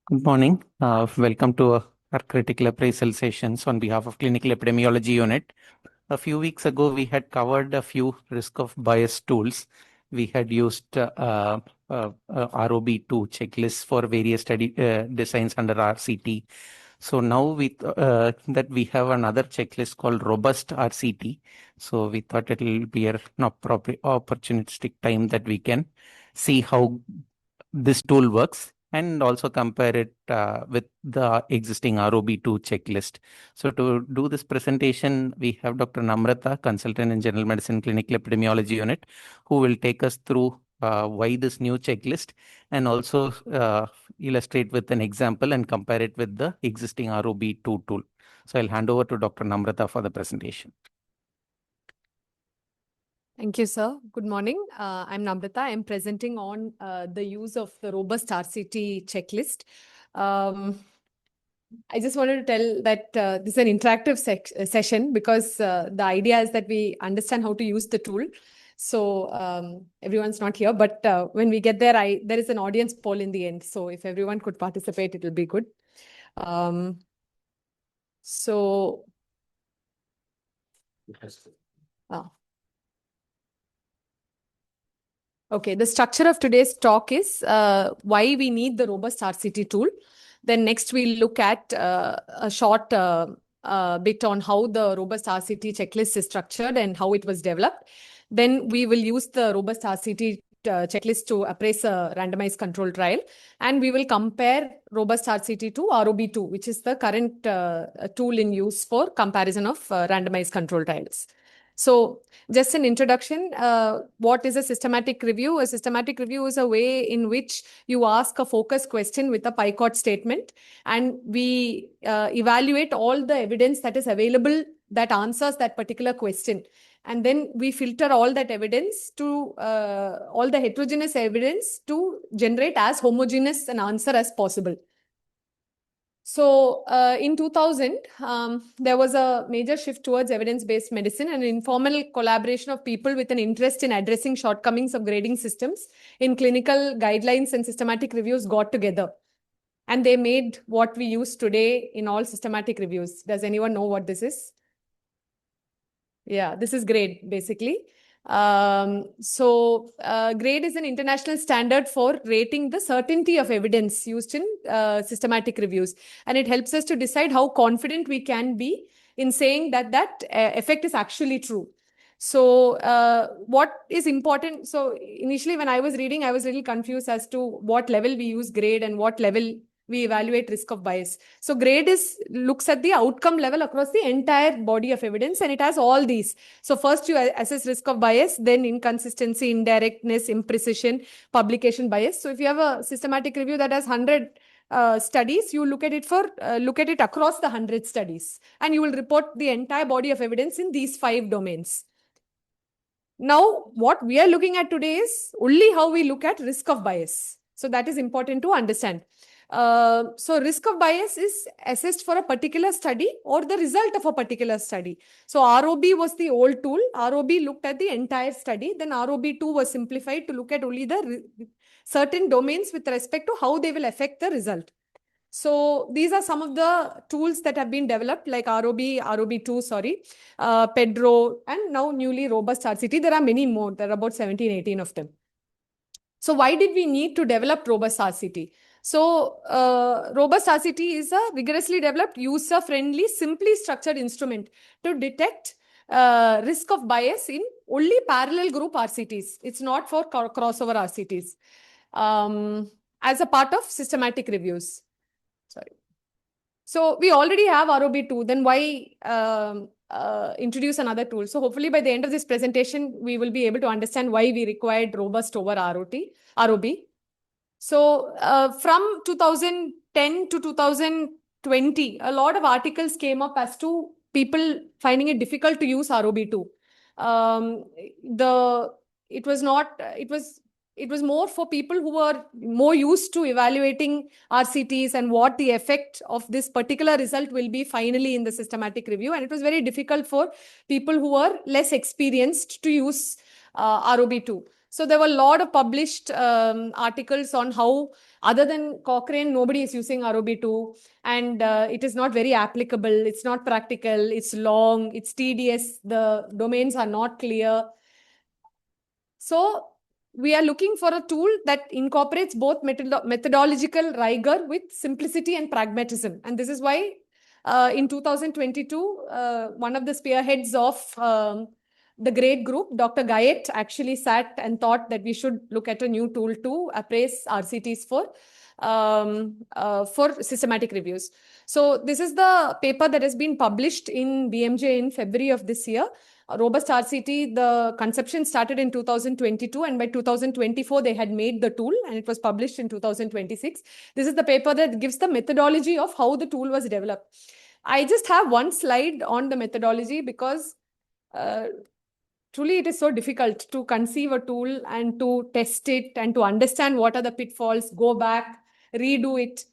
Good morning. Welcome to our critical appraisal sessions on behalf of Clinical Epidemiology Unit. A few weeks ago, we had covered a few risk of bias tools. We had used ROB2 checklists for various study designs under RCT. So now that we have another checklist called Robust RCT. So we thought it will be an opportunistic time that we can see how this tool works and also compare it with the existing ROB2 checklist. So to do this presentation, we have Dr. Namrata, Consultant in General Medicine Clinical Epidemiology Unit, who will take us through why this new checklist and also illustrate with an example and compare it with the existing ROB2 tool. So I'll hand over to Dr. Namrata for the presentation. Thank you, sir. Good morning. I'm Namrata. I'm presenting on the use of the robust RCT checklist. I just wanted to tell that this is an interactive session because the idea is that we understand how to use the tool. So everyone's not here, but when we get there, there is an audience poll in the end. So if everyone could participate, it will be good. Okay, the structure of today's talk is why we need the robust RCT tool. Then next we'll look at a short bit on how the robust RCT checklist is structured and how it was developed. Then we will use the robust RCT checklist to appraise a randomized control trial. And we will compare robust RCT to ROB2, which is the current tool in use for comparison of randomized control trials. So just an introduction, what is a systematic review? A systematic review is a way in which you ask a focus question with a PICOT statement, and we evaluate all the evidence that is available that answers that particular question. And then we filter all that evidence to all the heterogeneous evidence to generate as homogeneous an answer as possible. So in 2000, there was a major shift towards evidence-based medicine and an informal collaboration of people with an interest in addressing shortcomings of grading systems in clinical guidelines and systematic reviews got together. And they made what we use today in all systematic reviews. Does anyone know what this is? Yeah, this is GRADE, basically. GRADE is an international standard for rating the certainty of evidence used in systematic reviews. And it helps us to decide how confident we can be in saying that that effect is actually true. So what is important? So initially when I was reading, I was a little confused as to what level we use GRADE and what level we evaluate risk of bias. So GRADE looks at the outcome level across the entire body of evidence, and it has all these. So first you assess risk of bias, then inconsistency, indirectness, imprecision, publication bias. So if you have a systematic review that has 100 studies, you look at it across the 100 studies, and you will report the entire body of evidence in these 5 domains. Now, what we are looking at today is only how we look at risk of bias. So that is important to understand. So risk of bias is assessed for a particular study or the result of a particular study. So ROB was the old tool. ROB looked at the entire study. Then ROB2 was simplified to look at only the certain domains with respect to how they will affect the result. So these are some of the tools that have been developed, like ROB2, PEDRO, and now newly robust RCT. There are many more. There are about 17, 18 of them. So why did we need to develop robust RCT? So robust RCT is a rigorously developed, user-friendly, simply structured instrument to detect risk of bias in only parallel group RCTs. It's not for crossover RCTs. As a part of systematic reviews. Sorry. So we already have ROB2, then why introduce another tool? So hopefully by the end of this presentation, we will be able to understand why we required robust over ROB. So from 2010 to 2020, a lot of articles came up as to people finding it difficult to use ROB2. It was more for people who were more used to evaluating RCTs and what the effect of this particular result will be finally in the systematic review. And it was very difficult for people who were less experienced to use ROB2. So there were a lot of published articles on how, other than Cochrane, nobody is using ROB2, and it is not very applicable. It's not practical. It's long. It's tedious. The domains are not clear. So we are looking for a tool that incorporates both methodological rigor with simplicity and pragmatism. And this is why in 2022, one of the spearheads of the GREAT group, Dr. Gayet, actually sat and thought that we should look at a new tool to appraise RCTs for systematic reviews. So this is the paper that has been published in BMJ in February of this year. Robust RCT, the conception started in 2022, and by 2024, they had made the tool, and it was published in 2026. This is the paper that gives the methodology of how the tool was developed. I just have one slide on the methodology because truly it is so difficult to conceive a tool and to test it and to understand what are the pitfalls, go back, redo it.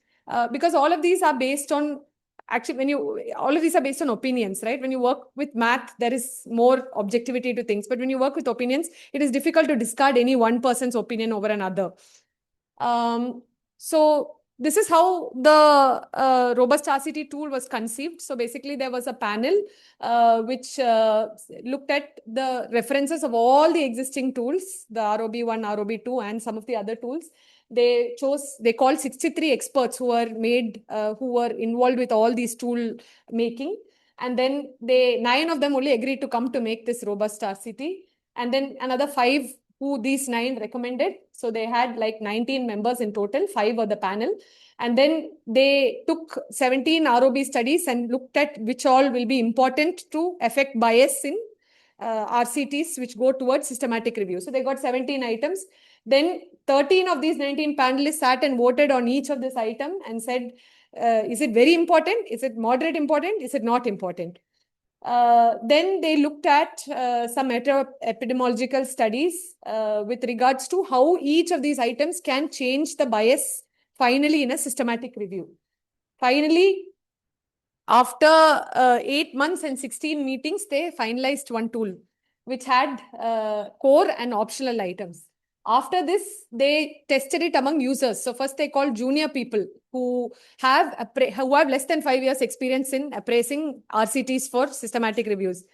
Because all of these are based on, actually, all of these are based on opinions, right? When you work with math, there is more objectivity to things. But when you work with opinions, it is difficult to discard any one person's opinion over another. So this is how the Robust RCT tool was conceived. So basically, there was a panel which looked at the references of all the existing tools, the ROB1, ROB2, and some of the other tools. They called 63 experts who were involved with all these tool making. And then 9 of them only agreed to come to make this Robust RCT. And then another 5 who these 9 recommended. So they had like 19 members in total, 5 were the panel. And then they took 17 ROB studies and looked at which all will be important to affect bias in RCTs, which go towards systematic review. So they got 17 items. Then 13 of these 19 panelists sat and voted on each of this item and said, is it very important? Is it moderate important? Is it not important? Then they looked at some epidemiological studies with regards to how each of these items can change the bias finally in a systematic review. Finally, after 8 months and 16 meetings, they finalized one tool which had core and optional items. After this, they tested it among users. So first they called junior people who have less than 5 years experience in appraising RCTs for systematic reviews.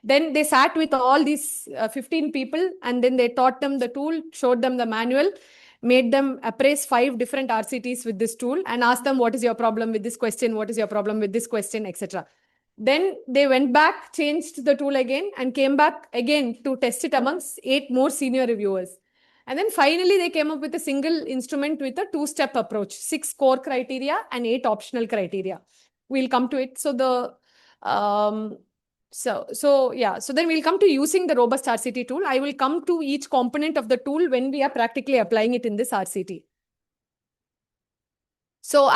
Then they sat with all these 15 people, and then they taught them the tool, showed them the manual, made them appraise 5 different RCTs with this tool and asked them, what is your problem with this question? What is your problem with this question, etc. Then they went back, changed the tool again, and came back again to test it amongst 8 more senior reviewers. And then finally, they came up with a single instrument with a 2-step approach, 6 core criteria and 8 optional criteria. We'll come to it. So then we'll come to using the Robust RCT tool. I will come to each component of the tool when we are practically applying it in this RCT. So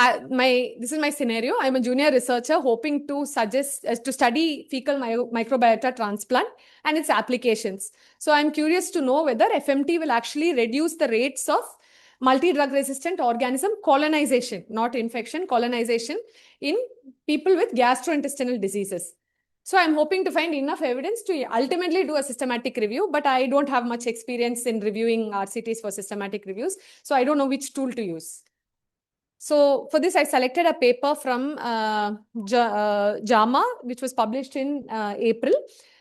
this is my scenario. I'm a junior researcher hoping to study fecal microbiota transplant and its applications. So I'm curious to know whether FMT will actually reduce the rates of multi-drug resistant organism colonization, not infection, colonization in people with gastrointestinal diseases. So I'm hoping to find enough evidence to ultimately do a systematic review, but I don't have much experience in reviewing RCTs for systematic reviews. So I don't know which tool to use. So for this, I selected a paper from JAMA, which was published in April.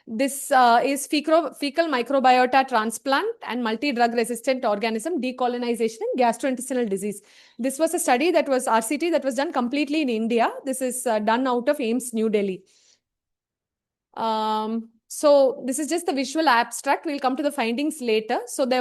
This is fecal microbiota transplant and multi-drug resistant organism decolonization in gastrointestinal disease. This was a study that was RCT that was done completely in India. This is done out of AIIMS, New Delhi. So this is just the visual abstract. We'll come to the findings later. So they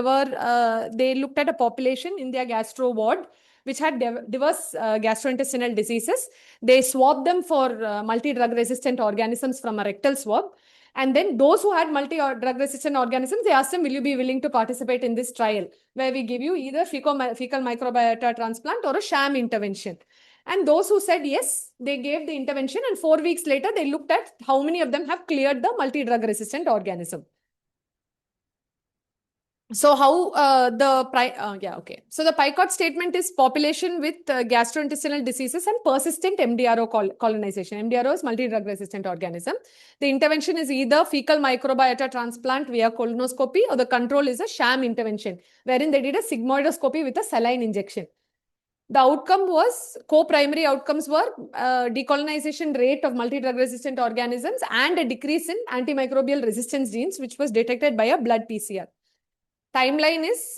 looked at a population in their gastro ward which had diverse gastrointestinal diseases. They swabbed them for multi-drug resistant organisms from a rectal swab. And then those who had multi-drug resistant organisms, they asked them, will you be willing to participate in this trial, where we give you either fecal microbiota transplant or a sham intervention. And those who said yes, they gave the intervention, and 4 weeks later, they looked at how many of them have cleared the multi-drug resistant organism. So how So the PICOT statement is population with gastrointestinal diseases and persistent MDRO colonization. MDRO is multi-drug resistant organism. The intervention is either fecal microbiota transplant via colonoscopy, or the control is a sham intervention, wherein they did a sigmoidoscopy with a saline injection. The outcome was, co-primary outcomes were decolonization rate of multi-drug resistant organisms and a decrease in antimicrobial resistance genes, which was detected by a blood PCR. Timeline is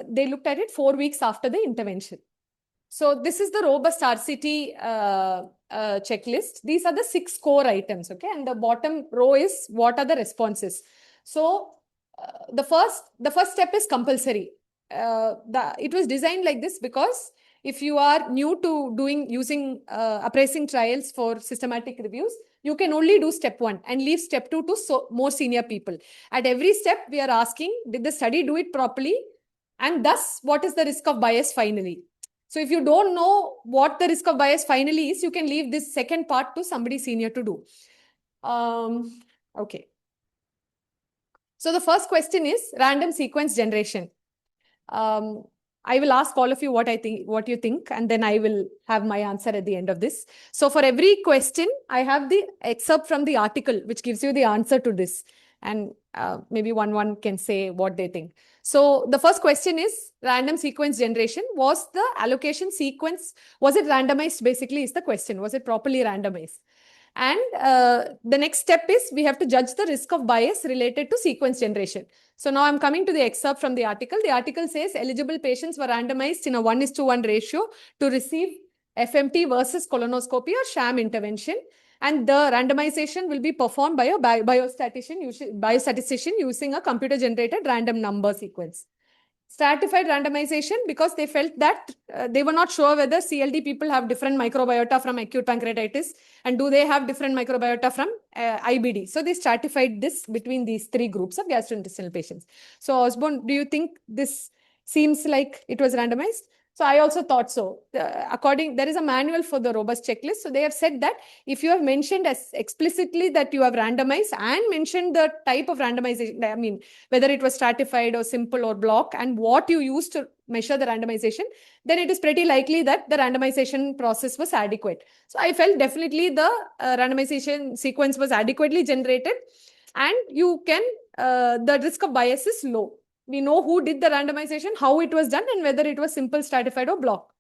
they looked at it 4 weeks after the intervention. So this is the robust RCT checklist. These are the 6 core items, okay? And the bottom row is what are the responses. So the first step is compulsory. It was designed like this because if you are new to using appraising trials for systematic reviews, you can only do step 1 and leave step 2 to more senior people. At every step, we are asking, did the study do it properly? And thus, what is the risk of bias finally? So if you don't know what the risk of bias finally is, you can leave this second part to somebody senior to do. Okay. So the first question is random sequence generation. I will ask all of you what you think, and then I will have my answer at the end of this. So for every question, I have the excerpt from the article, which gives you the answer to this. And maybe one can say what they think. So the first question is random sequence generation. Was the allocation sequence, was it randomized basically is the question. Was it properly randomized? And the next step is we have to judge the risk of bias related to sequence generation. So now I'm coming to the excerpt from the article. The article says eligible patients were randomized in a 1:1 ratio to receive FMT versus colonoscopy or sham intervention. And the randomization will be performed by a biostatistician using a computer-generated random number sequence. Stratified randomization because they felt that they were not sure whether CLD people have different microbiota from acute pancreatitis and do they have different microbiota from IBD. So they stratified this between these 3 groups of gastrointestinal patients. So Osborne, do you think this seems like it was randomized? So I also thought so. There is a manual for the robust checklist. So they have said that if you have mentioned as explicitly that you have randomized and mentioned the type of randomization, I mean, whether it was stratified or simple or block and what you used to measure the randomization, then it is pretty likely that the randomization process was adequate. So I felt definitely the randomization sequence was adequately generated and you can, the risk of bias is low. We know who did the randomization, how it was done, and whether it was simple, stratified, or block.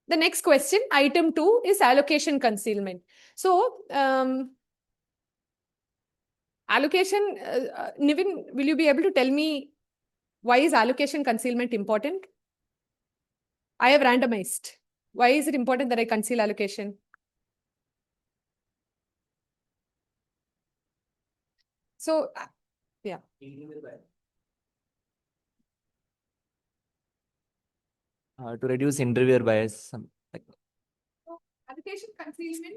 The next question, item 2, is allocation concealment. So, allocation, Nivin, will you be able to tell me why is allocation concealment important? I have randomized. Why is it important that I conceal allocation? So, yeah. To reduce interviewer bias. Allocation concealment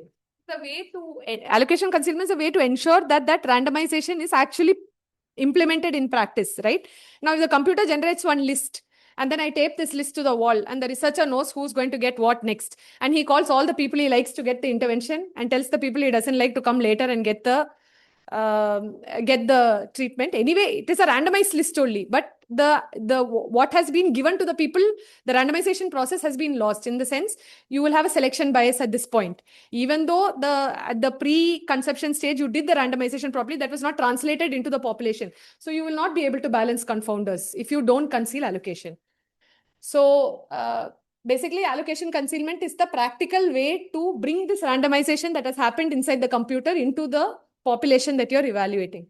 is a way to ensure that randomization is actually implemented in practice, right? Now, if the computer generates one list and then I tape this list to the wall and the researcher knows who's going to get what next, and he calls all the people he likes to get the intervention and tells the people he doesn't like to come later and get the treatment. Anyway, it is a randomized list only, but what has been given to the people, the randomization process has been lost. In the sense, you will have a selection bias at this point. Even though at the pre-conception stage you did the randomization properly, that was not translated into the population. So you will not be able to balance confounders if you don't conceal allocation. So basically, allocation concealment is the practical way to bring this randomization that has happened inside the computer into the population that you're evaluating.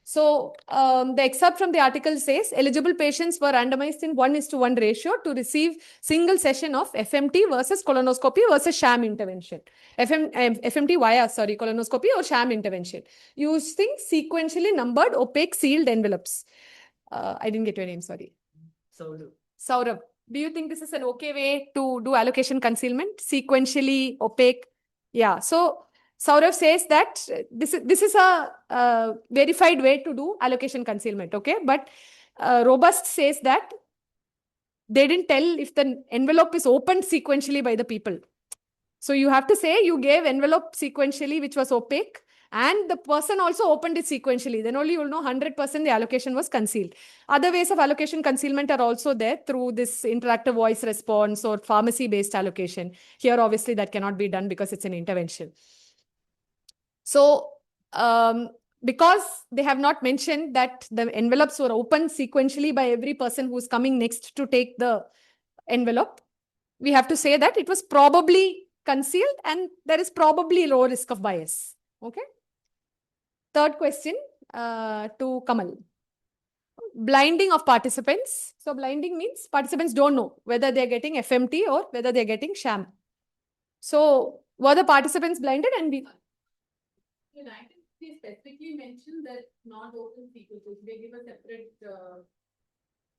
So the excerpt from the article says eligible patients were randomized in 1:1 ratio to receive single session of FMT versus colonoscopy versus sham intervention. FMT via, colonoscopy or sham intervention using sequentially numbered opaque sealed envelopes. I didn't get your name, sorry. Saurabh, do you think this is an okay way to do allocation concealment? Sequentially opaque? Yeah. So Saurabh says that this is a verified way to do allocation concealment, okay? But Robust says that they didn't tell if the envelope is opened sequentially by the people. So you have to say you gave envelope sequentially, which was opaque, and the person also opened it sequentially, then only you will know 100% the allocation was concealed. Other ways of allocation concealment are also there through this interactive voice response or pharmacy-based allocation. Here, obviously, that cannot be done because it's an intervention. So, because they have not mentioned that the envelopes were opened sequentially by every person who's coming next to take the envelope, we have to say that it was probably concealed and there is probably low risk of bias. Okay. Third question to Kamal. Blinding of participants. So blinding means participants don't know whether they're getting FMT or whether they're getting sham. So were the participants blinded? And we specifically mentioned that not open sequences. They give a separate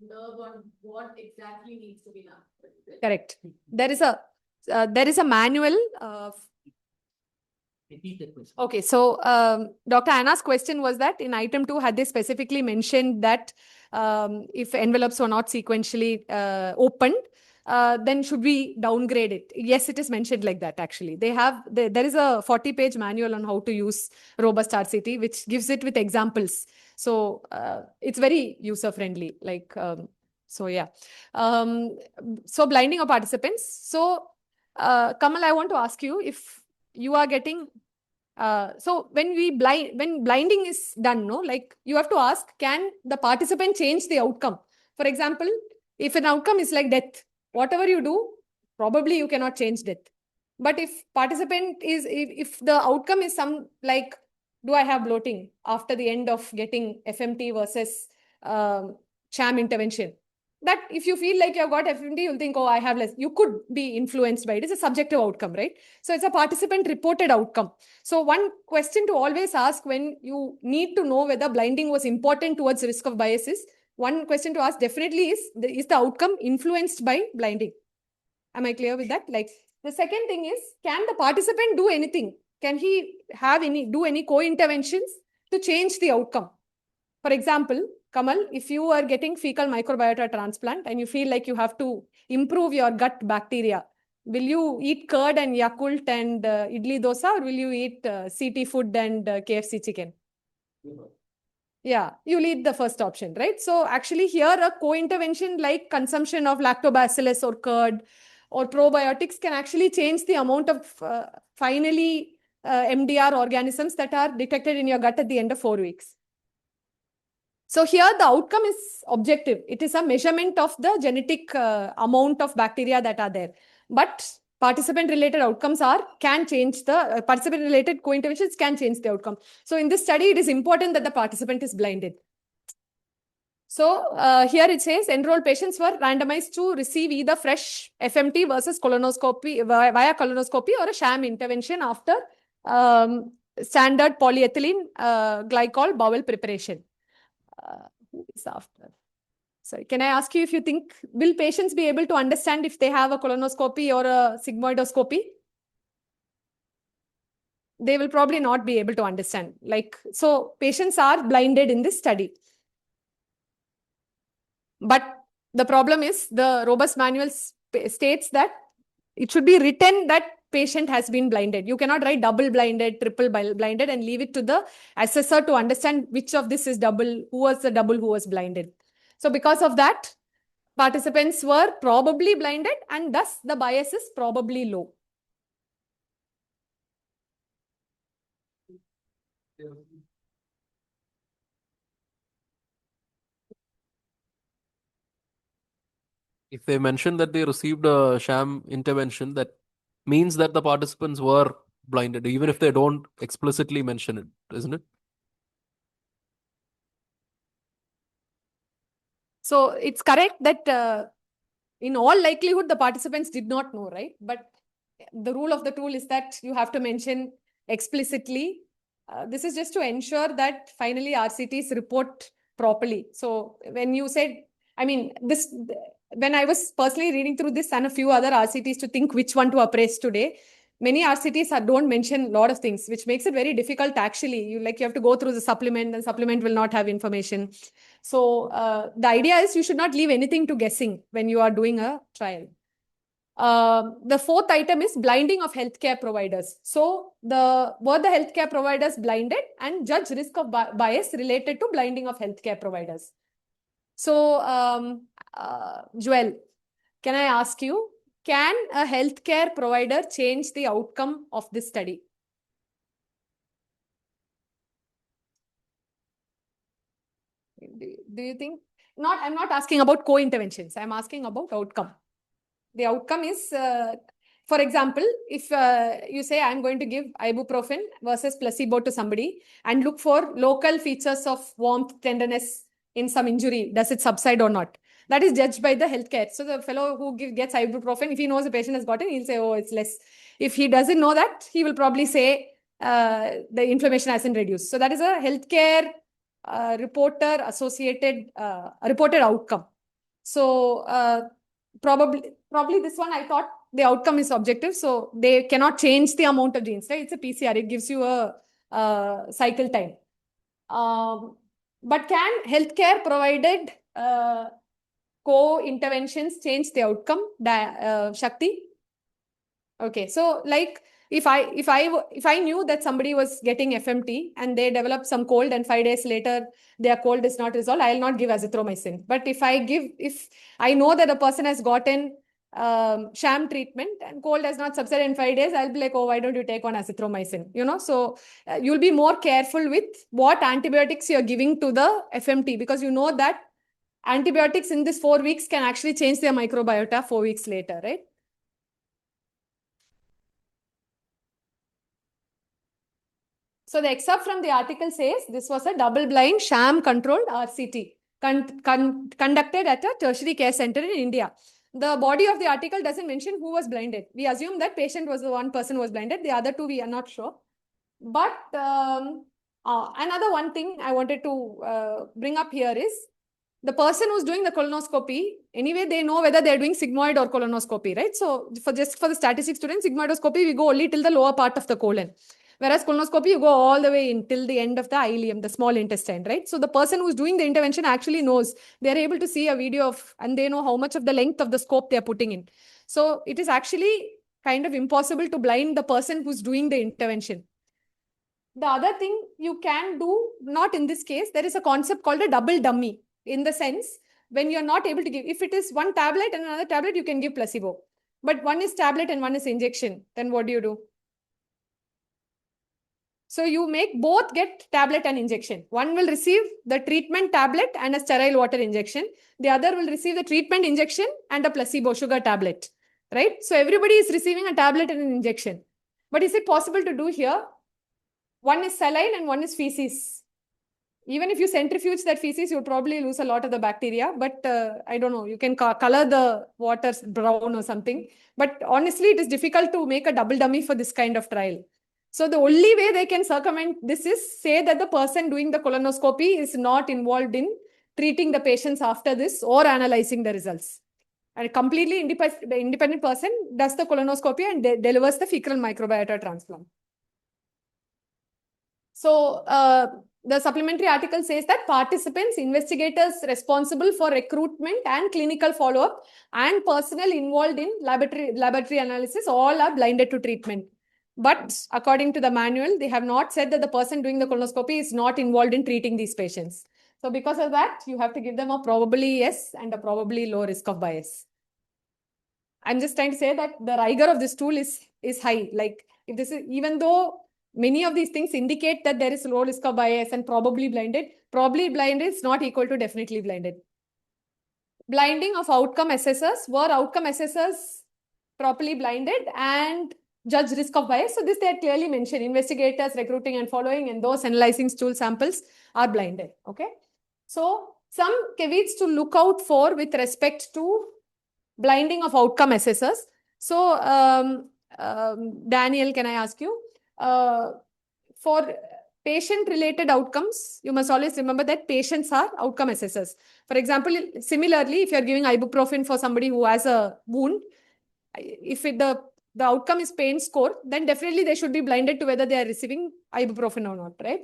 nerve on what exactly needs to be done. Correct. There is a manual. Okay, so Dr. Anna's question was that in item 2, had they specifically mentioned that if envelopes were not sequentially opened, then should we downgrade it? Yes, it is mentioned like that actually. There is a 40-page manual on how to use robust RCT, which gives it with examples. So it's very user-friendly. Like, so yeah. So blinding of participants. So Kamal, I want to ask you if you are getting so when blinding is done, no, like you have to ask, can the participant change the outcome? For example, if an outcome is like death, whatever you do, probably you cannot change death. But if if the outcome is some like, do I have bloating after the end of getting FMT versus sham intervention? That if you feel like you've got FMT, you'll think, oh, I have less. You could be influenced by it. It's a subjective outcome, right? So it's a participant reported outcome. So one question to always ask when you need to know whether blinding was important towards risk of bias is, one question to ask definitely is the outcome influenced by blinding? Am I clear with that? Like the second thing is, can the participant do anything? Can he do any co-interventions to change the outcome? For example, Kamal, if you are getting fecal microbiota transplant and you feel like you have to improve your gut bacteria, will you eat curd and Yakult and idli dosa, or will you eat CT food and KFC chicken? Yeah, you'll eat the first option, right? So actually here a co-intervention like consumption of lactobacillus or curd or probiotics can actually change the amount of finally MDR organisms that are detected in your gut at the end of 4 weeks. So here the outcome is objective. It is a measurement of the genetic amount of bacteria that are there. But participant-related outcomes can change the participant-related co-interventions can change the outcome. So in this study, it is important that the participant is blinded. So here it says enrolled patients were randomized to receive either fresh FMT versus colonoscopy via colonoscopy or a sham intervention after standard polyethylene glycol bowel preparation. Who is after? Sorry, can I ask you if you think, will patients be able to understand if they have a colonoscopy or a sigmoidoscopy? They will probably not be able to understand. Like, so patients are blinded in this study. But the problem is the robust manual states that it should be written that patient has been blinded. You cannot write double blinded, triple blinded and leave it to the assessor to understand which of this is double, who was the double who was blinded. So because of that, participants were probably blinded and thus the bias is probably low. If they mention that they received a sham intervention, that means that the participants were blinded, even if they don't explicitly mention it, isn't it? So it's correct that in all likelihood, the participants did not know, right? But the rule of the tool is that you have to mention explicitly. This is just to ensure that finally RCTs report properly. So when you said, I mean, when I was personally reading through this and a few other RCTs to think which one to appraise today, many RCTs don't mention a lot of things, which makes it very difficult actually. You have to go through the supplement and supplement will not have information. So the idea is you should not leave anything to guessing when you are doing a trial. The fourth item is blinding of healthcare providers. So were the healthcare providers blinded, and judge risk of bias related to blinding of healthcare providers. So, Joel, can I ask you, can a healthcare provider change the outcome of this study? Do you think? I'm not asking about co-interventions. I'm asking about outcome. The outcome is, for example, if you say I'm going to give ibuprofen versus placebo to somebody and look for local features of warmth, tenderness in some injury, does it subside or not? That is judged by the healthcare. So the fellow who gets ibuprofen, if he knows the patient has gotten, he'll say, oh, it's less. If he doesn't know that, he will probably say the inflammation hasn't reduced. So that is a healthcare reported outcome. So probably this one, I thought the outcome is objective, so they cannot change the amount of genes, right? It's a PCR, it gives you a cycle time. But can healthcare provided co-interventions change the outcome, Shakti? Okay, so like if I knew that somebody was getting FMT and they developed some cold and 5 days later their cold is not resolved, I'll not give azithromycin. But if I know that a person has gotten sham treatment and cold has not subsided in 5 days, I'll be like, oh, why don't you take on azithromycin? You know, so you'll be more careful with what antibiotics you're giving to the FMT, because you know that antibiotics in this 4 weeks can actually change their microbiota 4 weeks later, right? So the excerpt from the article says this was a double-blind, sham-controlled RCT conducted at a tertiary care center in India. The body of the article doesn't mention who was blinded. We assume that patient was the one person who was blinded. The other two, we are not sure. But another one thing I wanted to bring up here is the person who's doing the colonoscopy, anyway, they know whether they're doing sigmoid or colonoscopy, right? So for the statistics students, sigmoidoscopy, we go only till the lower part of the colon. Whereas colonoscopy, you go all the way until the end of the ileum, the small intestine, right? So the person who's doing the intervention actually knows. They're able to see a video of, and they know how much of the length of the scope they're putting in. So it is actually kind of impossible to blind the person who's doing the intervention. The other thing you can do, not in this case, there is a concept called a double dummy, in the sense when you're not able to give, if it is one tablet and another tablet, you can give placebo. But one is tablet and one is injection, then what do? So you make both get tablet and injection. One will receive the treatment tablet and a sterile water injection. The other will receive the treatment injection and a placebo sugar tablet, right? So everybody is receiving a tablet and an injection. But is it possible to do here? One is saline and one is feces. Even if you centrifuge that feces, you'll probably lose a lot of the bacteria. But I don't know, you can color the water brown or something. But honestly, it is difficult to make a double dummy for this kind of trial. So the only way they can circumvent this is say that the person doing the colonoscopy is not involved in treating the patients after this or analyzing the results. And a completely independent person does the colonoscopy and delivers the fecal microbiota transplant. So the supplementary article says that participants, investigators responsible for recruitment and clinical follow-up, and personnel involved in laboratory analysis all are blinded to treatment. But according to the manual, they have not said that the person doing the colonoscopy is not involved in treating these patients. So because of that, you have to give them a probably yes and a probably low risk of bias. I'm just trying to say that the rigor of this tool is high. Like if this is, even though many of these things indicate that there is low risk of bias and probably blinded is not equal to definitely blinded. Blinding of outcome assessors. Were outcome assessors properly blinded and judge risk of bias? So this they had clearly mentioned. Investigators recruiting and following and those analyzing stool samples are blinded. Okay. So some caveats to look out for with respect to blinding of outcome assessors. So Daniel, can I ask you, for patient-related outcomes, you must always remember that patients are outcome assessors. For example, similarly, if you're giving ibuprofen for somebody who has a wound, if the outcome is pain score, then definitely they should be blinded to whether they are receiving ibuprofen or not, right?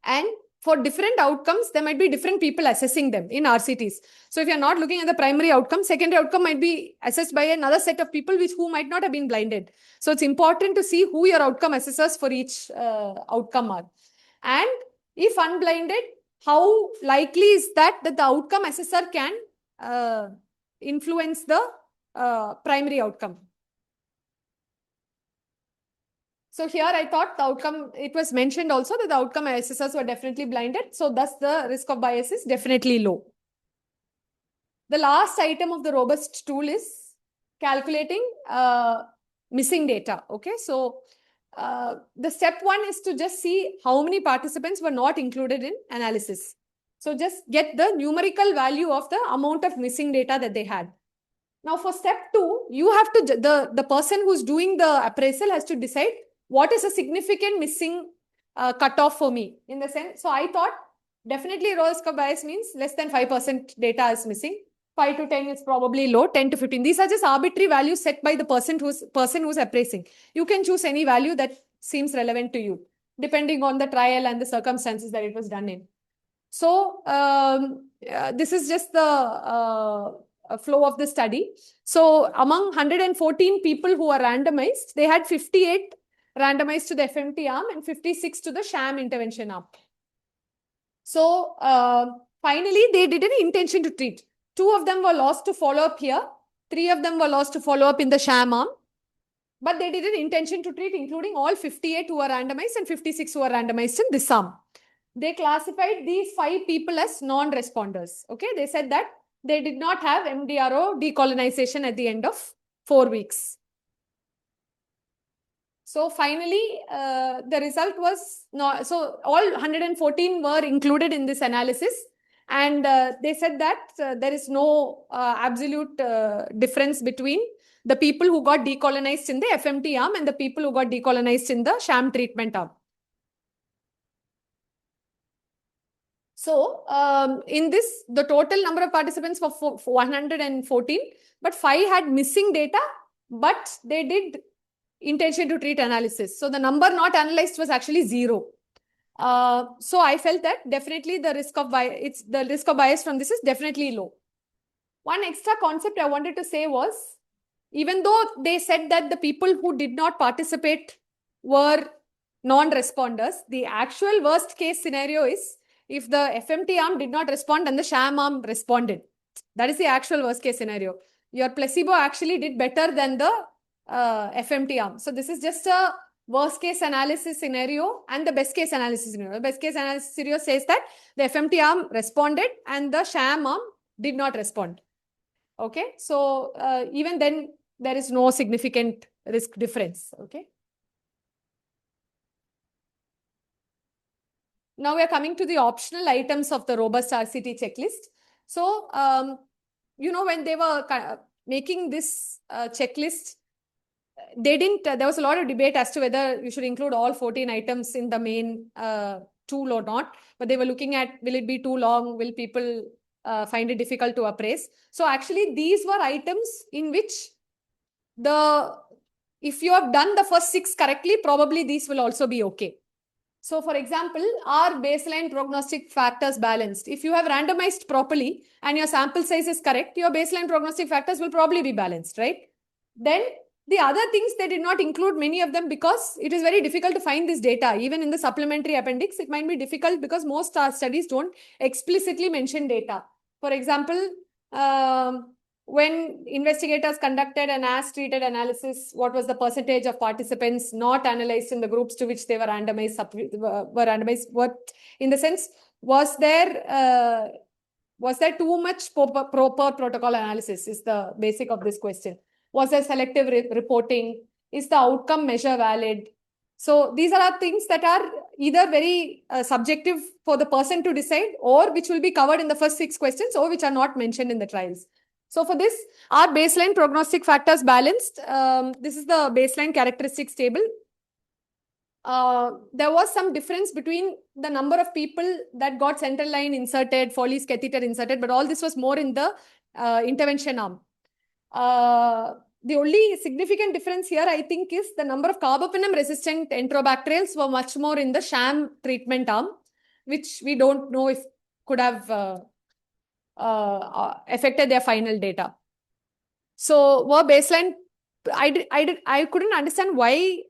And for different outcomes, there might be different people assessing them in RCTs. So if you're not looking at the primary outcome, secondary outcome might be assessed by another set of people who might not have been blinded. So it's important to see who your outcome assessors for each outcome are. And if unblinded, how likely is that the outcome assessor can influence the primary outcome? So here I thought the outcome, it was mentioned also that the outcome assessors were definitely blinded. So thus the risk of bias is definitely low. The last item of the robust tool is calculating missing data. Okay, so the step one is to just see how many participants were not included in analysis. So just get the numerical value of the amount of missing data that they had. Now for step two, you have to, the person who's doing the appraisal has to decide what is a significant missing cutoff for me in the sense. So I thought definitely risk of bias means less than 5% data is missing. 5 to 10 is probably low, 10 to 15. These are just arbitrary values set by the person who's appraising. You can choose any value that seems relevant to you, depending on the trial and the circumstances that it was done in. So this is just the flow of the study. So among 114 people who are randomized, they had 58 randomized to the FMT arm and 56 to the sham intervention arm. So finally, they did an intention to treat. 2 of them were lost to follow up here. 3 of them were lost to follow up in the sham arm. But they did an intention to treat, including all 58 who were randomized and 56 who were randomized in this arm. They classified these 5 people as non-responders. Okay, they said that they did not have MDRO decolonization at the end of 4 weeks. So finally, the result was not, so all 114 were included in this analysis. And they said that there is no absolute difference between the people who got decolonized in the FMT arm and the people who got decolonized in the sham treatment arm. So in this, the total number of participants were 114, but 5 had missing data, but they did intention to treat analysis. So the number not analyzed was actually 0. So I felt that definitely the risk of bias from this is definitely low. One extra concept I wanted to say was, even though they said that the people who did not participate were non-responders, the actual worst case scenario is if the FMT arm did not respond and the sham arm responded. That is the actual worst case scenario. Your placebo actually did better than the FMT arm. So this is just a worst case analysis scenario and the best case analysis scenario. The best case analysis scenario says that the FMT arm responded and the sham arm did not respond. Okay, so even then there is no significant risk difference. Okay. Now we are coming to the optional items of the robust RCT checklist. So, when they were making this checklist, they didn't, there was a lot of debate as to whether you should include all 14 items in the main tool or not. But they were looking at, will it be too long? Will people find it difficult to appraise? So actually, these were items in which if you have done the first 6 correctly, probably these will also be okay. So for example, are baseline prognostic factors balanced? If you have randomized properly and your sample size is correct, your baseline prognostic factors will probably be balanced, right? Then the other things, they did not include many of them because it is very difficult to find this data. Even in the supplementary appendix, it might be difficult because most studies don't explicitly mention data. For example, when investigators conducted an as-treated analysis, what was the percentage of participants not analyzed in the groups to which they were randomized? What, in the sense, was there too much proper protocol analysis is the basic of this question. Was there selective reporting? Is the outcome measure valid? So these are things that are either very subjective for the person to decide, or which will be covered in the first 6 questions, or which are not mentioned in the trials. So for this, are baseline prognostic factors balanced? This is the baseline characteristics table. There was some difference between the number of people that got central line inserted, Foley's catheter inserted, but all this was more in the intervention arm. The only significant difference here, I think, is the number of carbapenem resistant enterobacterials were much more in the sham treatment arm. which we don't know if could have affected their final data. So were baseline, I couldn't understand why,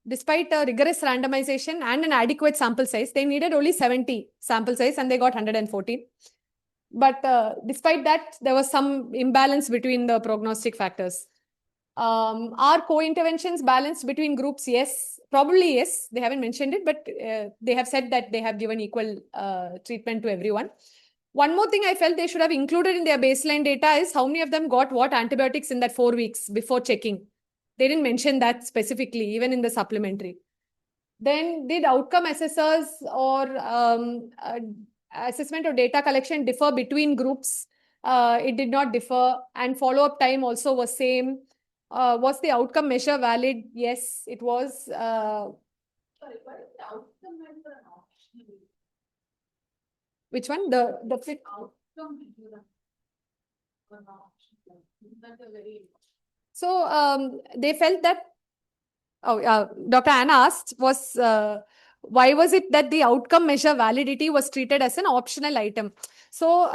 despite a rigorous randomization and an adequate sample size, they needed only 70 sample size and they got 114. But despite that, there was some imbalance between the prognostic factors. Are co-interventions balanced between groups? Yes, probably yes. They haven't mentioned it, but they have said that they have given equal treatment to everyone. One more thing I felt they should have included in their baseline data is how many of them got what antibiotics in that 4 weeks before checking. They didn't mention that specifically, even in the supplementary. Then did outcome assessors or assessment or data collection differ between groups? It did not differ, and follow-up time also was same. Was the outcome measure valid? Yes, it was. Sorry, what is the outcome measure and optional? Which one? The fit. Outcome measure and optional. That's a very. So they felt that. Dr. Anna asked was why was it that the outcome measure validity was treated as an optional item? So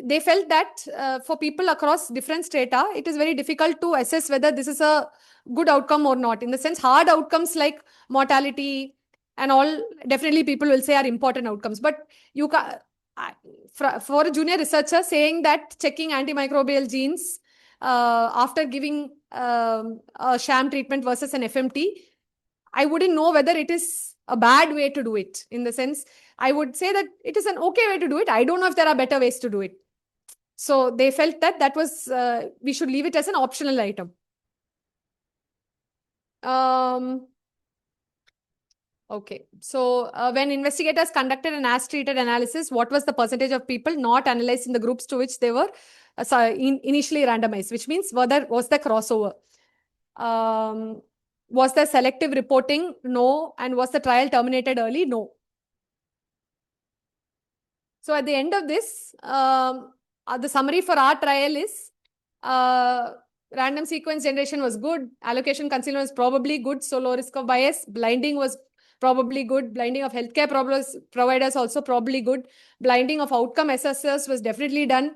they felt that for people across different strata, it is very difficult to assess whether this is a good outcome or not. In the sense, hard outcomes like mortality and all, definitely people will say are important outcomes. But you can, for a junior researcher, saying that checking antimicrobial genes after giving a sham treatment versus an FMT, I wouldn't know whether it is a bad way to do it. In the sense, I would say that it is an okay way to do it. I don't know if there are better ways to do it. So they felt that that was, we should leave it as an optional item. Okay, so when investigators conducted an as-treated analysis, what was the percentage of people not analyzed in the groups to which they were initially randomized, which means was there crossover? Was there selective reporting? No. And was the trial terminated early? No. So at the end of this, the summary for our trial is random sequence generation was good, allocation concealment was probably good, so low risk of bias, blinding was probably good, blinding of healthcare providers also probably good, blinding of outcome assessors was definitely done,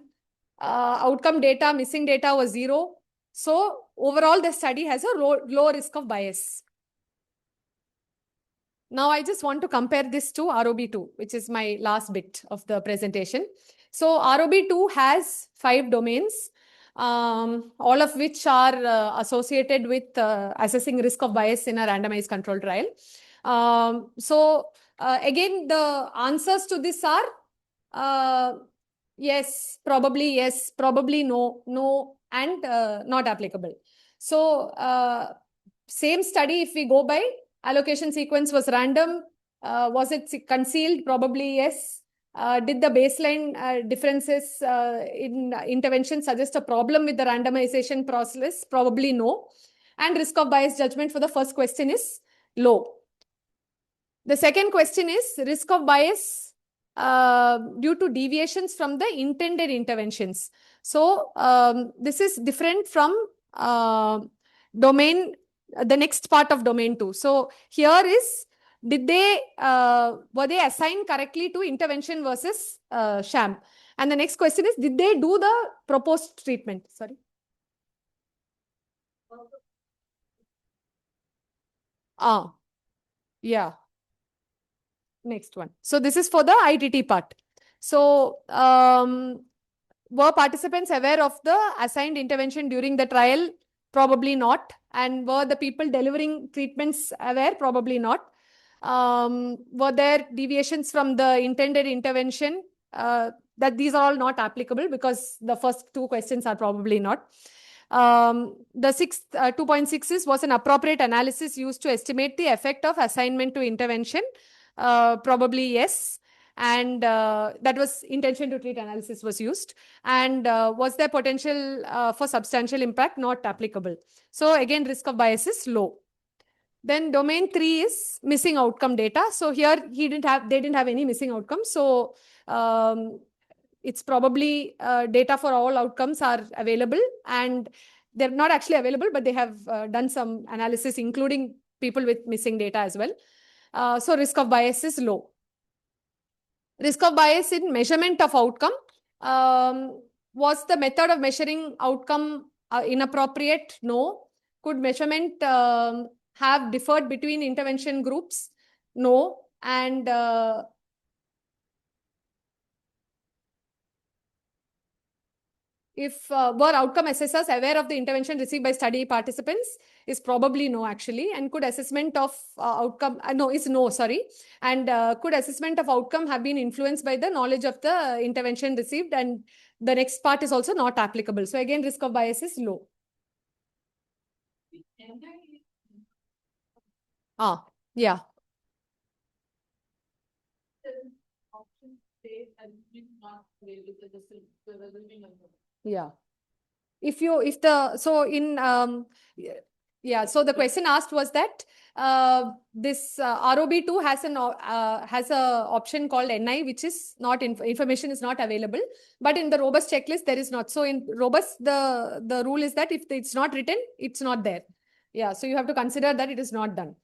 outcome data, missing data was 0. So overall, the study has a low risk of bias. Now I just want to compare this to ROB2, which is my last bit of the presentation. So ROB2 has 5 domains, all of which are associated with assessing risk of bias in a randomized control trial. Again, the answers to this are yes, probably no, and not applicable. So same study, if we go by allocation sequence was random, was it concealed? Probably yes. Did the baseline differences in intervention suggest a problem with the randomization process? Probably no. And risk of bias judgment for the first question is low. The second question is risk of bias due to deviations from the intended interventions. So this is different from domain, the next part of domain 2. So here is, did they were they assigned correctly to intervention versus sham? And the next question is, did they do the proposed treatment? Sorry. Yeah. Next one. So this is for the ITT part. So were participants aware of the assigned intervention during the trial? Probably not. And were the people delivering treatments aware? Probably not. Were there deviations from the intended intervention? That these are all not applicable because the first 2 questions are probably not. The sixth 2.6 is, was an appropriate analysis used to estimate the effect of assignment to intervention? Probably yes. And that was intention to treat analysis was used. And was there potential for substantial impact? Not applicable. So again, risk of bias is low. Then domain 3 is missing outcome data. So here they didn't have any missing outcomes. So it's probably data for all outcomes are available, and they're not actually available, but they have done some analysis, including people with missing data as well. So risk of bias is low. Risk of bias in measurement of outcome. Was the method of measuring outcome inappropriate? No. Could measurement have differed between intervention groups? No. And if were outcome assessors aware of the intervention received by study participants? Is probably no, actually. And could assessment of outcome, no, is no, sorry. And could assessment of outcome have been influenced by the knowledge of the intervention received? And the next part is also not applicable. So again, risk of bias is low. Yeah. Option say and not available the resulting number. Yeah. If the, so in, yeah, so the question asked was that this ROB2 has a option called NI, which is not, information is not available, but in the robust checklist, there is not. So in robust, the rule is that if it's not written, it's not there. Yeah, so you have to consider that it is not done.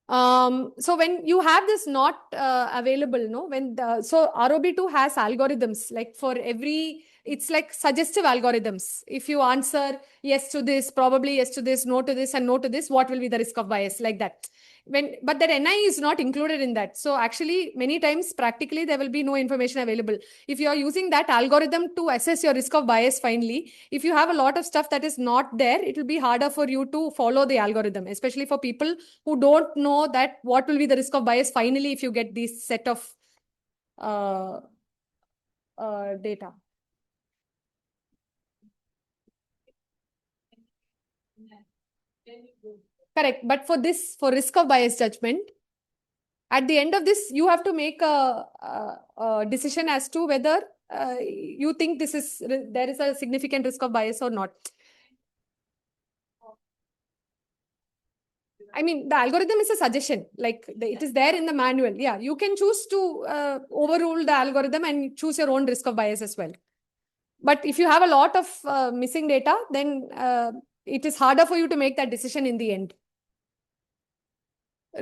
So when you have this not available, no, when so ROB2 has algorithms, like for every, it's like suggestive algorithms. If you answer yes to this, probably yes to this, no to this, and no to this, what will be the risk of bias, like that. But that NI is not included in that. So actually, many times practically there will be no information available. If you are using that algorithm to assess your risk of bias finally, if you have a lot of stuff that is not there, it will be harder for you to follow the algorithm, especially for people who don't know that what will be the risk of bias finally if you get this set of data. Correct. But for this, for risk of bias judgment, at the end of this, you have to make a decision as to whether you think there is a significant risk of bias or not. I mean, the algorithm is a suggestion, like it is there in the manual. Yeah, you can choose to overrule the algorithm and choose your own risk of bias as well. But if you have a lot of missing data, then it is harder for you to make that decision in the end.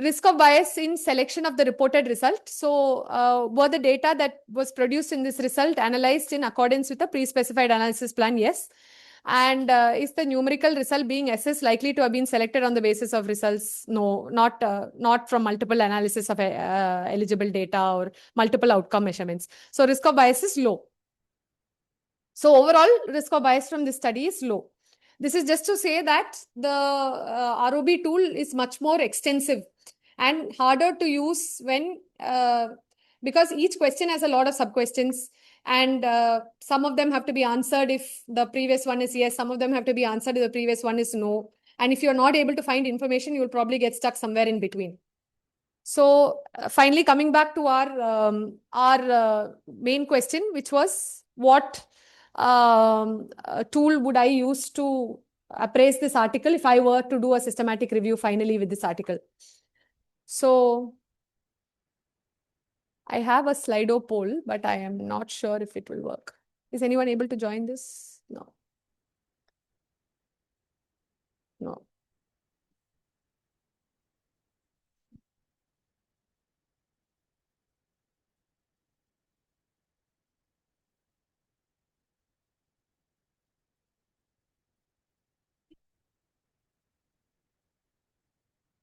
Risk of bias in selection of the reported result. So were the data that was produced in this result analyzed in accordance with the pre-specified analysis plan? Yes. And is the numerical result being assessed likely to have been selected on the basis of results? No, not from multiple analysis of eligible data or multiple outcome measurements. So risk of bias is low. So overall, risk of bias from this study is low. This is just to say that the ROB tool is much more extensive and harder to use when, because each question has a lot of sub-questions, and some of them have to be answered if the previous one is yes, some of them have to be answered if the previous one is no. And if you're not able to find information, you'll probably get stuck somewhere in between. So finally, coming back to our main question, which was what tool would I use to appraise this article if I were to do a systematic review finally with this article. So I have a Slido poll, but I am not sure if it will work. Is anyone able to join this? No. No.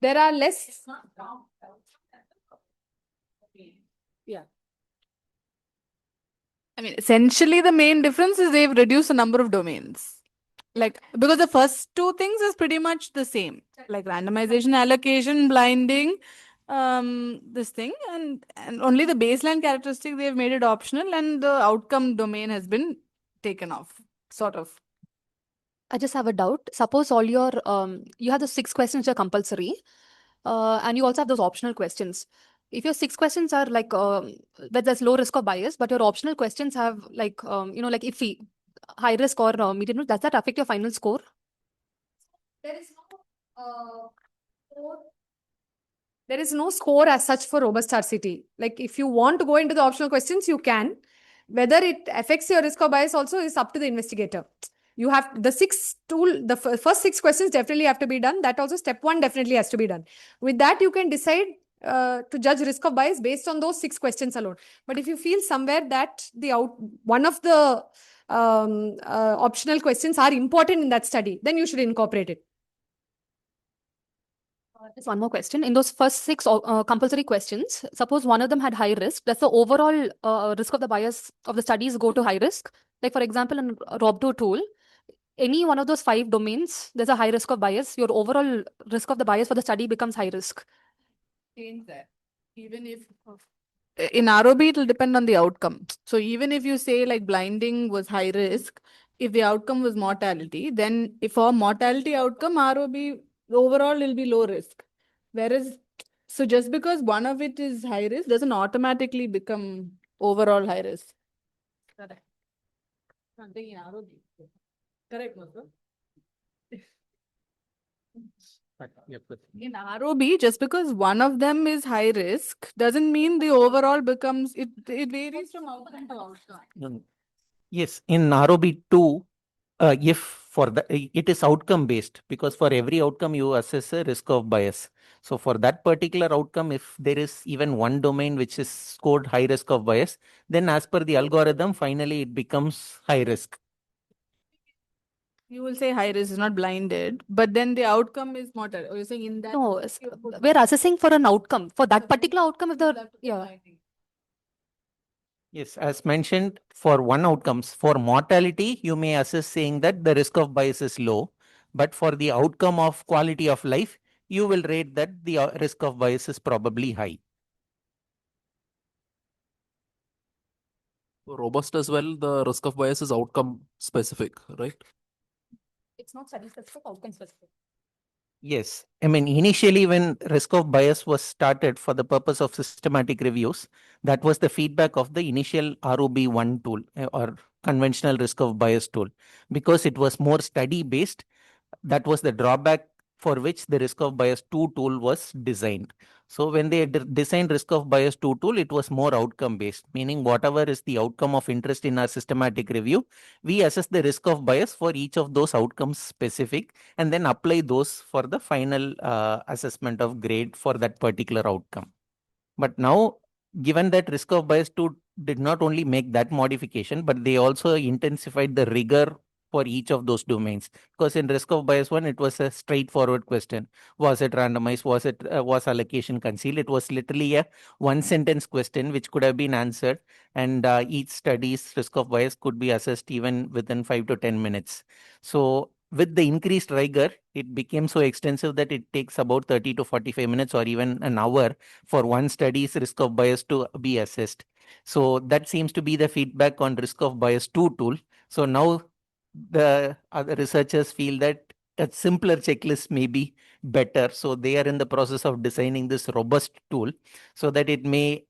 There are less. It's not down. Yeah. I mean, essentially the main difference is they've reduced the number of domains. Like, because the first two things is pretty much the same, like randomization, allocation, blinding, this thing, and only the baseline characteristic they've made it optional, and the outcome domain has been taken off, sort of. I just have a doubt. Suppose all your you have the 6 questions which are compulsory, and you also have those optional questions. If your 6 questions are like that there's low risk of bias, but your optional questions have like like iffy, high risk or medium risk, does that affect your final score? There is no score. There is no score as such for robust RCT. Like if you want to go into the optional questions, you can. Whether it affects your risk of bias also is up to the investigator. You have the first 6 questions definitely have to be done. That also step 1 definitely has to be done. With that, you can decide to judge risk of bias based on those 6 questions alone. But if you feel somewhere that one of the optional questions are important in that study, then you should incorporate it. Just one more question. In those first six compulsory questions, suppose one of them had high risk, does the overall risk of the bias of the studies go to high risk? Like, for example, in ROB2 tool, any one of those 5 domains, there's a high risk of bias. Your overall risk of the bias for the study becomes high risk. Change that. Even if in ROB, it will depend on the outcome. So even if you say like blinding was high risk, if the outcome was mortality, then if for mortality outcome, ROB overall will be low risk. Whereas, so just because one of it is high risk doesn't automatically become overall high risk. Correct. Something in ROB. Correct, Mother. In ROB, just because one of them is high risk doesn't mean the overall becomes it varies from outcome to outcome. Yes, in ROB2, if for the it is outcome based, because for every outcome you assess a risk of bias. So for that particular outcome, if there is even one domain which is scored high risk of bias, then as per the algorithm, finally it becomes high risk. You will say high risk is not blinded, but then the outcome is mortal. Or you're saying in that No, case, you put we're assessing for an outcome. For that the particular outcome, if will the have to be yeah. blinding. Yes, as mentioned, for one outcomes, for mortality, you may assess saying that the risk of bias is low, but for the outcome of quality of life, you will rate that the risk of bias is probably high. Robust as well, the risk of bias is outcome specific, right? It's not study specific, outcome specific. Yes, I mean, initially when risk of bias was started for the purpose of systematic reviews, that was the feedback of the initial ROB1 tool or conventional risk of bias tool, because it was more study based. That was the drawback for which the risk of bias 2 tool was designed. So when they designed risk of bias 2 tool, it was more outcome based, meaning whatever is the outcome of interest in our systematic review, we assess the risk of bias for each of those outcomes specific and then apply those for the final assessment of grade for that particular outcome. But now, given that risk of bias 2 did not only make that modification, but they also intensified the rigor for each of those domains. Because in risk of bias 1, it was a straightforward question. Was it randomized? Was allocation concealed? It was literally a one sentence question which could have been answered, and each study's risk of bias could be assessed even within 5 to 10 minutes. So with the increased rigor, it became so extensive that it takes about 30 to 45 minutes or even an hour for one study's risk of bias to be assessed. So that seems to be the feedback on risk of bias 2 tool. So now the other researchers feel that a simpler checklist may be better. So they are in the process of designing this robust tool so that it may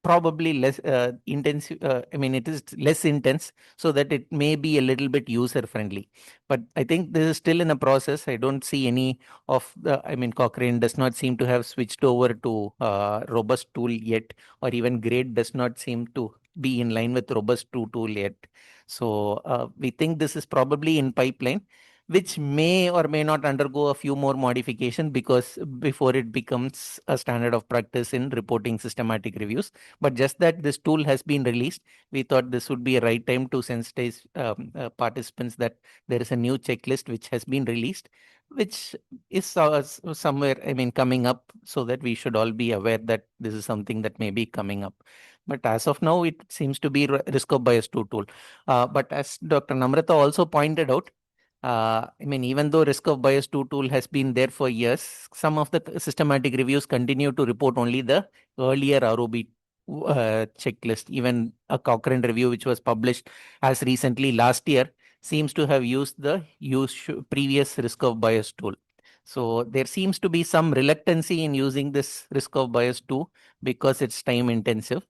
probably less intensive. I mean, it is less intense so that it may be a little bit user friendly. But I think this is still in a process. I don't see any of the, I mean, Cochrane does not seem to have switched over to robust tool yet, or even grade does not seem to be in line with robust 2 tool yet. So we think this is probably in pipeline, which may or may not undergo a few more modifications because before it becomes a standard of practice in reporting systematic reviews. But just that this tool has been released, we thought this would be a right time to sensitize participants that there is a new checklist which has been released, which is somewhere, I mean, coming up, so that we should all be aware that this is something that may be coming up. But as of now, it seems to be risk of bias 2 tool. But as Dr. Namrata also pointed out, I mean, even though risk of bias 2 tool has been there for years, some of the systematic reviews continue to report only the earlier ROB checklist. Even a Cochrane review, which was published as recently last year, seems to have used the previous risk of bias tool. So there seems to be some reluctancy in using this risk of bias 2 because it's time intensive.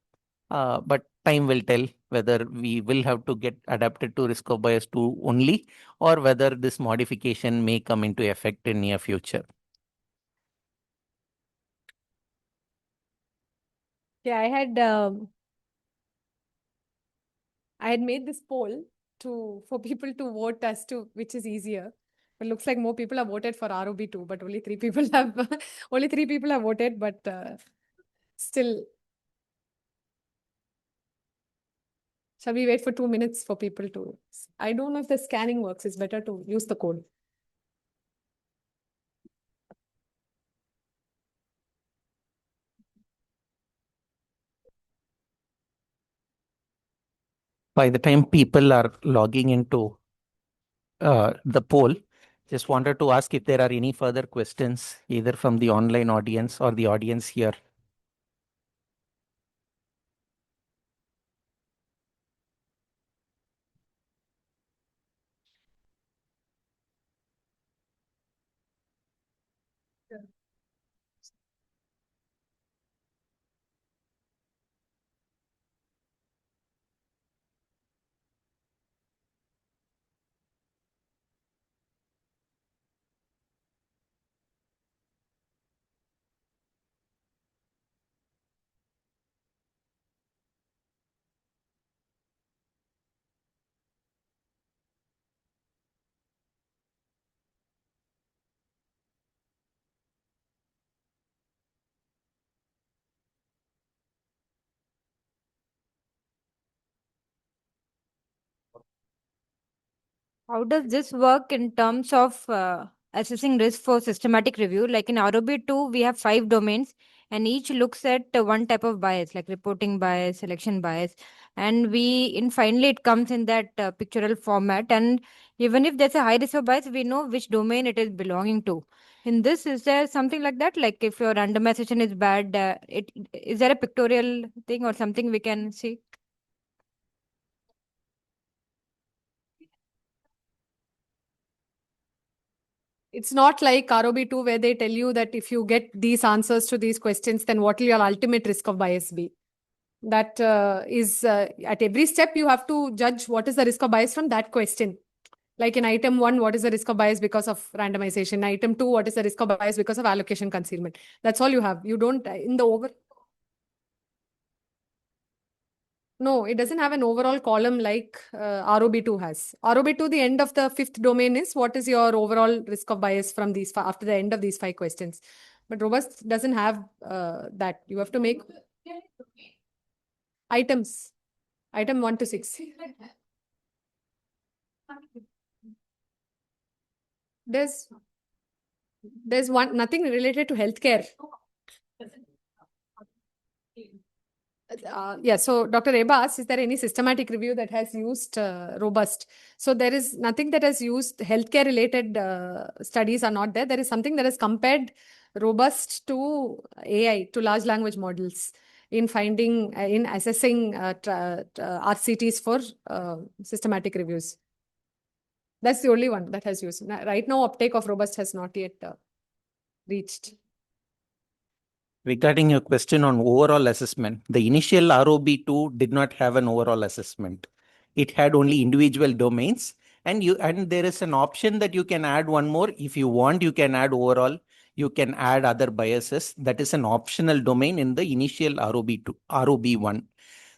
But time will tell whether we will have to get adapted to risk of bias 2 only, or whether this modification may come into effect in near future. Yeah, I had made this poll for people to vote as to which is easier. It looks like more people have voted for ROB2, but only 3 people have only 3 people have voted, but still. Shall we wait for 2 minutes for people to? I don't know if the scanning works. It's better to use the code. By the time people are logging into the poll, just wanted to ask if there are any further questions, either from the online audience or the audience here. How does this work in terms of assessing risk for systematic review? Like in ROB2, we have 5 domains and each looks at one type of bias, like reporting bias, selection bias. And finally, it comes in that pictorial format. And even if there's a high risk of bias, we know which domain it is belonging to. In this, is there something like that? Like if your randomization is bad, is there a pictorial thing or something we can see? It's not like ROB2 where they tell you that if you get these answers to these questions, then what will your ultimate risk of bias be? That is at every step you have to judge what is the risk of bias from that question. Like in item 1, what is the risk of bias because of randomization? Item 2, what is the risk of bias because of allocation concealment? That's all you have. You don't in the over. No, it doesn't have an overall column like ROB2 has. ROB2, the end of the 5th domain is what is your overall risk of bias from these after the end of these 5 questions. But Robust doesn't have that. You have to make items, item 1 to 6. There's nothing related to healthcare. Yeah, so Dr. Reba asked, is there any systematic review that has used Robust? So there is nothing that has used healthcare related studies are not there. There is something that has compared Robust to AI, to large language models in finding, in assessing RCTs for systematic reviews. That's the only one that has used. Right now, uptake of Robust has not yet reached. Regarding your question on overall assessment, the initial ROB2 did not have an overall assessment. It had only individual domains, and there is an option that you can add one more. If you want, you can add overall. You can add other biases. That is an optional domain in the initial ROB1.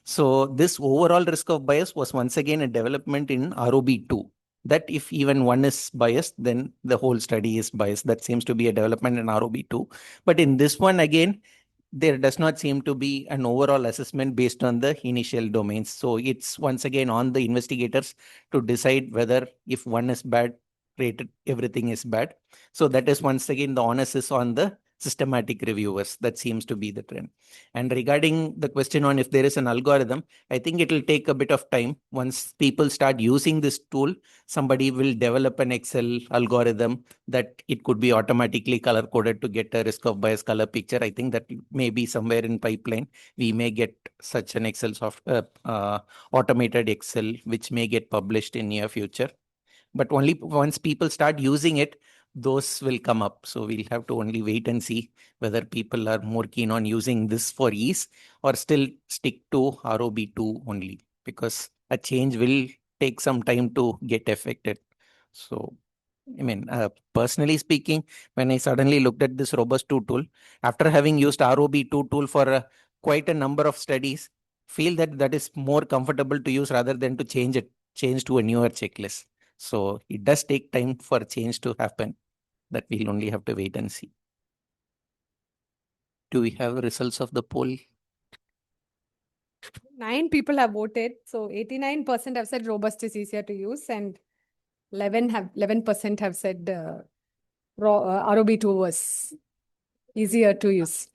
So this overall risk of bias was once again a development in ROB2. That if even one is biased, then the whole study is biased. That seems to be a development in ROB2. But in this one, again, there does not seem to be an overall assessment based on the initial domains. So it's once again on the investigators to decide whether if one is bad, rated everything is bad. So that is once again the onus is on the systematic reviewers. That seems to be the trend. And regarding the question on if there is an algorithm, I think it will take a bit of time. Once people start using this tool, somebody will develop an Excel algorithm that it could be automatically color coded to get a risk of bias color picture. I think that may be somewhere in pipeline. We may get such an Excel automated Excel, which may get published in near future. But only once people start using it, those will come up. So we'll have to only wait and see whether people are more keen on using this for ease or still stick to ROB2 only, because a change will take some time to get affected. So, I mean, personally speaking, when I suddenly looked at this Robust 2 tool, after having used ROB2 tool for quite a number of studies, feel that is more comfortable to use rather than to change to a newer checklist. So it does take time for change to happen. That we'll only have to wait and see. Do we have results of the poll? 9 people have voted. So 89% have said robust is easier to use, and 11% have said ROB2 was easier to use.